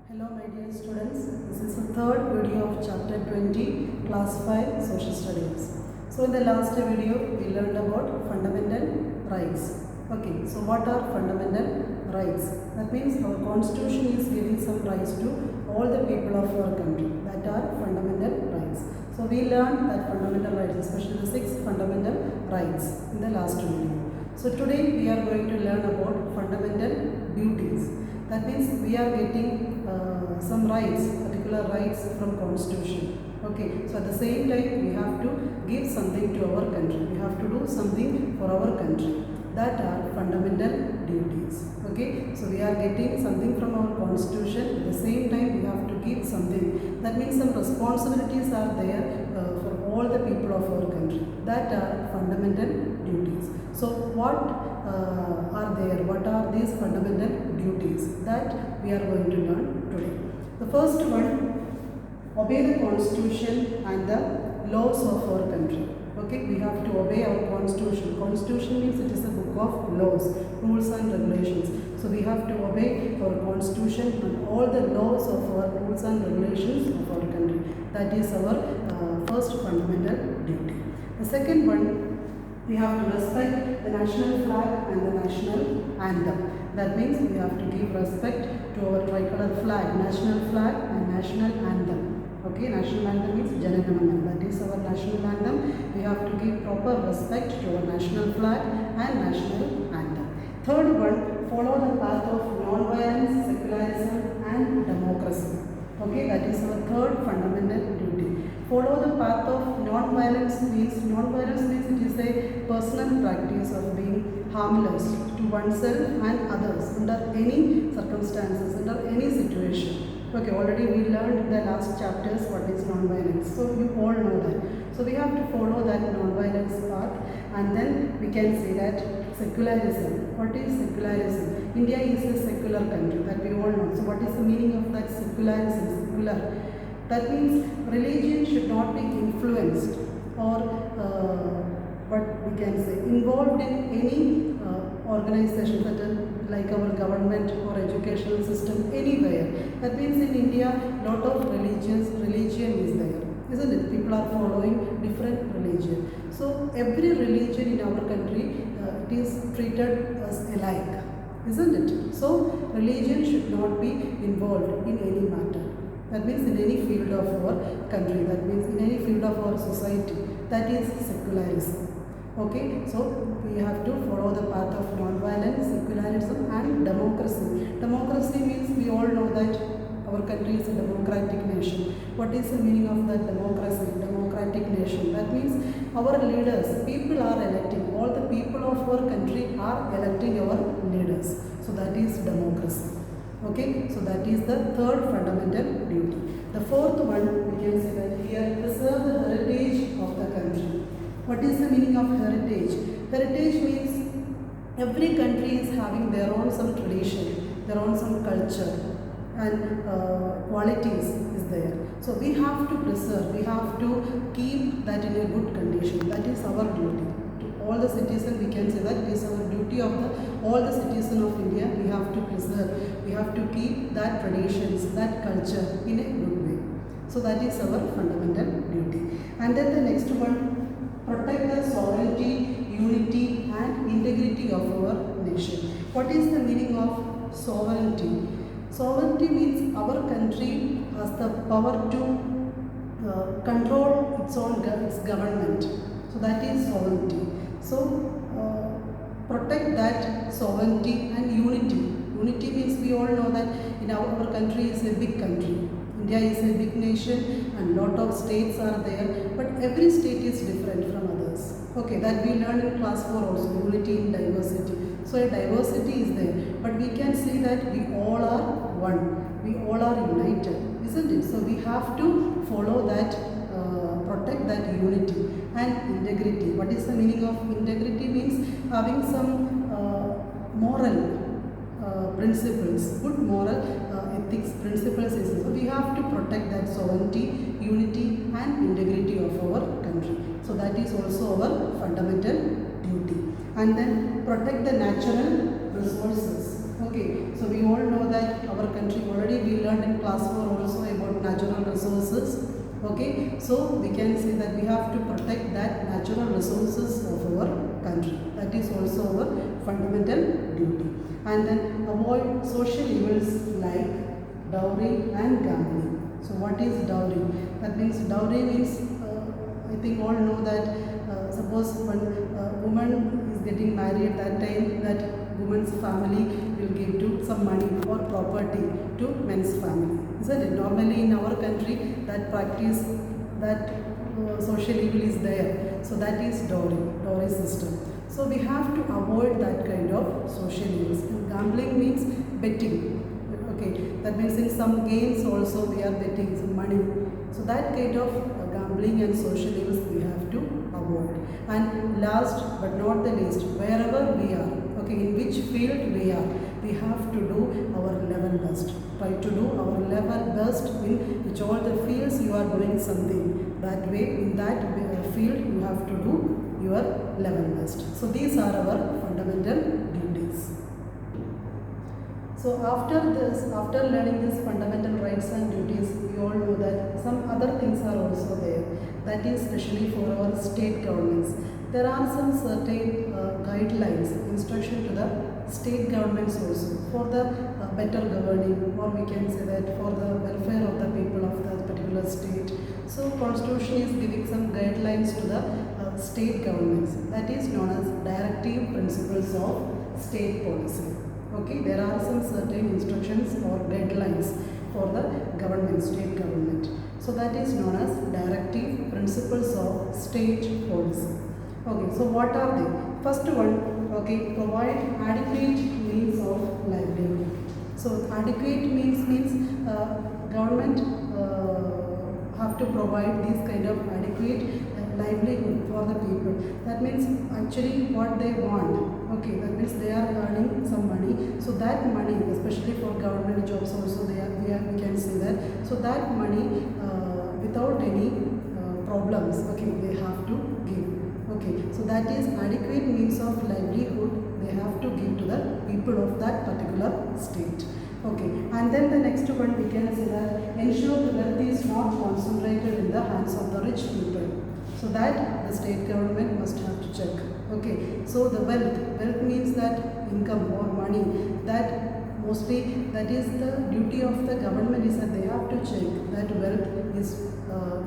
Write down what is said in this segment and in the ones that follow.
Hello my dear students, this is the third video of chapter 20, class 5 social studies. So in the last video we learned about fundamental rights. Okay, so what are fundamental rights? That means our constitution is giving some rights to all the people of our country. That are fundamental rights. So we learned that fundamental rights, especially the 6 fundamental rights in the last video. So today we are going to learn about fundamental duties. That means we are getting some rights, particular rights from constitution. Okay, so at the same time we have to give something to our country. We have to do something for our country. That are fundamental duties. Okay, so we are getting something from our constitution. At the same time we have to give something. That means some responsibilities are there for all the people of our country. That are fundamental duties. So what are there? What are these fundamental duties that we are going to learn today? The first one, obey the constitution and the laws of our country. Okay, we have to obey our constitution. Constitution means it is a book of laws, rules and regulations. So we have to obey our constitution and all the laws of our rules and regulations of our country. That is our first fundamental duty. The second one, we have to respect the national flag and the national anthem. That means we have to give respect to our tricolor flag, national flag and national anthem. Okay, national anthem means Jana Gana Mana. That is our national anthem. We have to give proper respect to our national flag and national anthem. Third one, follow the path of non-violence, secularism and democracy. Okay, that is our third fundamental duty. Follow the path of non-violence means it is a personal practice of being harmless to oneself and others under any circumstances, under any situation. Okay, already we learned in the last chapters what is non-violence. So you all know that. So we have to follow that non-violence path, and then we can say that secularism. What is secularism? India is a secular country, that we all know. So what is the meaning of that secularism? Secular. That means religion should not be influenced or what we can say involved in any organization such as like our government or educational system anywhere. That means in India lot of religion is there, isn't it? People are following different religion. So every religion in our country it is treated as alike, isn't it? So religion should not be involved in any matter. That means in any field of our country, that means in any field of our society. That is secularism. Okay, so we have to follow the path of non-violence, secularism and democracy. Democracy means we all know that our country is a democratic nation. What is the meaning of that democracy? Democratic nation. That means our leaders, people are electing. All the people of our country are electing our leaders. So that is democracy. Okay, so that is the third fundamental duty. The fourth one, we can say that here, preserve the heritage of the country. What is the meaning of heritage? Heritage means every country is having their own some tradition, their own some culture and qualities is there. So we have to preserve, we have to keep that in a good condition. That is our duty. All the citizens, we can say that it is our duty of all the citizens of India. We have to preserve, we have to keep that traditions, that culture in a good way. So that is our fundamental duty. And then the next one, protect the sovereignty, unity and integrity of our nation. What is the meaning of sovereignty? Sovereignty means our country has the power to control its own government. So that is sovereignty. So protect that sovereignty and unity. Unity means we all know that in our country is a big country. India is a big nation and lot of states are there, but every state is different from others. Okay, that we learned in class 4 also, unity in diversity. So a diversity is there, but we can see that we all are one. We all are united, isn't it? So we have to follow that, protect that unity and integrity. What is the meaning of integrity? Means having some moral principles, good moral ethics principles. So we have to protect that sovereignty, unity and integrity of our country. So that is also our fundamental duty. And then protect the natural resources. Okay, so we all know that our country already we learned in class 4 also about natural resources. Okay, so we can say that we have to protect that natural resources of our country. That is also our fundamental duty. And then avoid social evils like dowry and gambling. So what is dowry? That means dowry means I think all know that suppose when a woman is getting married, at that time that woman's family will give to some money or property to men's family. Isn't it? Normally in our country that practice, that social evil is there. So that is dowry system. So we have to avoid that kind of social evils. And gambling means betting. Okay, that means in some games also we are betting some money. So that kind of gambling and social evils we have to avoid. And last but not the least, wherever we are, okay, in which field we are, we have to do our level best. Try to do our level best in which all the fields you are doing something. That way, in that field, you have to do your level best. So these are our fundamental duties. So after learning these fundamental rights and duties, we all know that some other things are also there. That is especially for our state governments. There are some certain guidelines, instruction to the state governments also for the better governing, or we can say that for the welfare of the people of that particular state. So Constitution is giving some guidelines to the state governments. That is known as Directive Principles of State Policy. Okay, there are some certain instructions or guidelines for the government, state government. So that is known as Directive Principles of State Policy. Okay, so what are they? First one, okay, provide adequate means of livelihood. So adequate means government have to provide this kind of adequate livelihood for the people. That means actually what they want. Okay, that means they are earning some money. So that money, especially for government jobs also, we can say that. So that money without any problems, okay, they have to give. Okay, so that is adequate means of livelihood they have to give to the people of that particular state. Okay, and then the next one we can say that ensure the wealth is not concentrated in the hands of the rich people. So that the state government must have to check. Okay, so the wealth means that income or money, that mostly that is the duty of the government is that they have to check that wealth is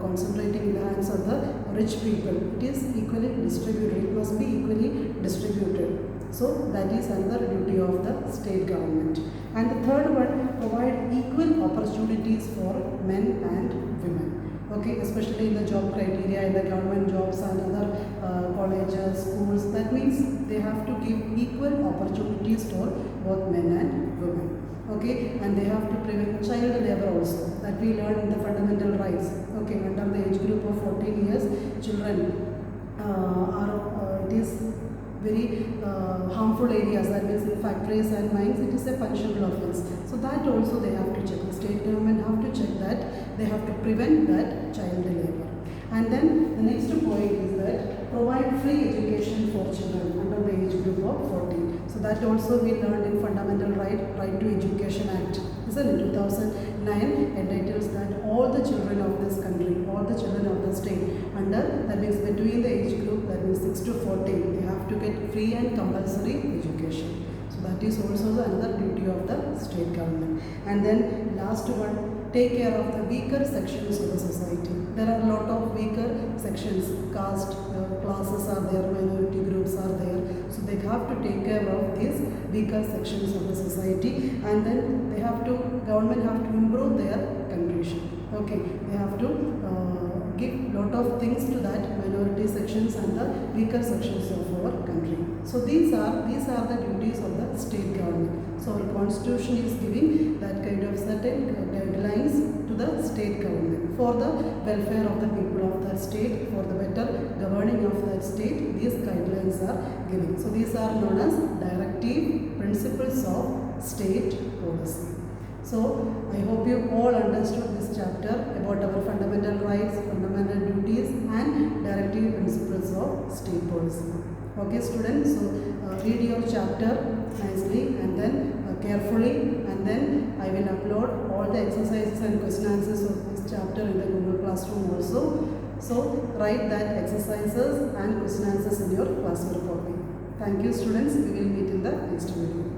concentrating in the hands of the rich people. It is equally distributed. It must be equally distributed. So that is another duty of the state government. And the third one, provide equal opportunities for men and women. Okay, especially in the job criteria, in the government jobs and other colleges, schools. That means they have to give equal opportunities for both men and women. Okay, and they have to prevent child labor also. That we learn in the fundamental rights. Okay, under the age group of 14 years, children it is very harmful areas, that means in factories and mines, it is a punishable offence. So that also they have to check. The state government have to check that they have to prevent that child labor. And then the next point is that provide free education for children under the age group of 14. So that also we learned in Fundamental Right to Education Act. Isn't it? 2009 entitles that all the children of this country, all the children of the state under, that means between the age group, that means 6 to 14, they have to get free and compulsory education. So that is also another duty of the state government. And then last one, take care of the weaker sections of the society. There are a lot of weaker sections, caste, classes are there, minority groups are there. So they have to take care of these weaker sections of the society, and then they have to, government have to improve their condition. Okay, they have to give lot of things to that minority sections and the weaker sections of our country. So these are the duties of the state government. So our constitution is giving that kind of certain guidelines to the state government for the welfare of the people of that state, for the better governing of that state. These guidelines are given. So these are known as Directive Principles of State Policy. So I hope you all understood this chapter about our fundamental rights, fundamental duties and directive principles of state policy. Okay students, so read your chapter nicely and then carefully, and then I will upload all the exercises and question answers of this chapter in the Google Classroom also. So write that exercises and question answers in your classwork copy. Thank you students. We will meet in the next video.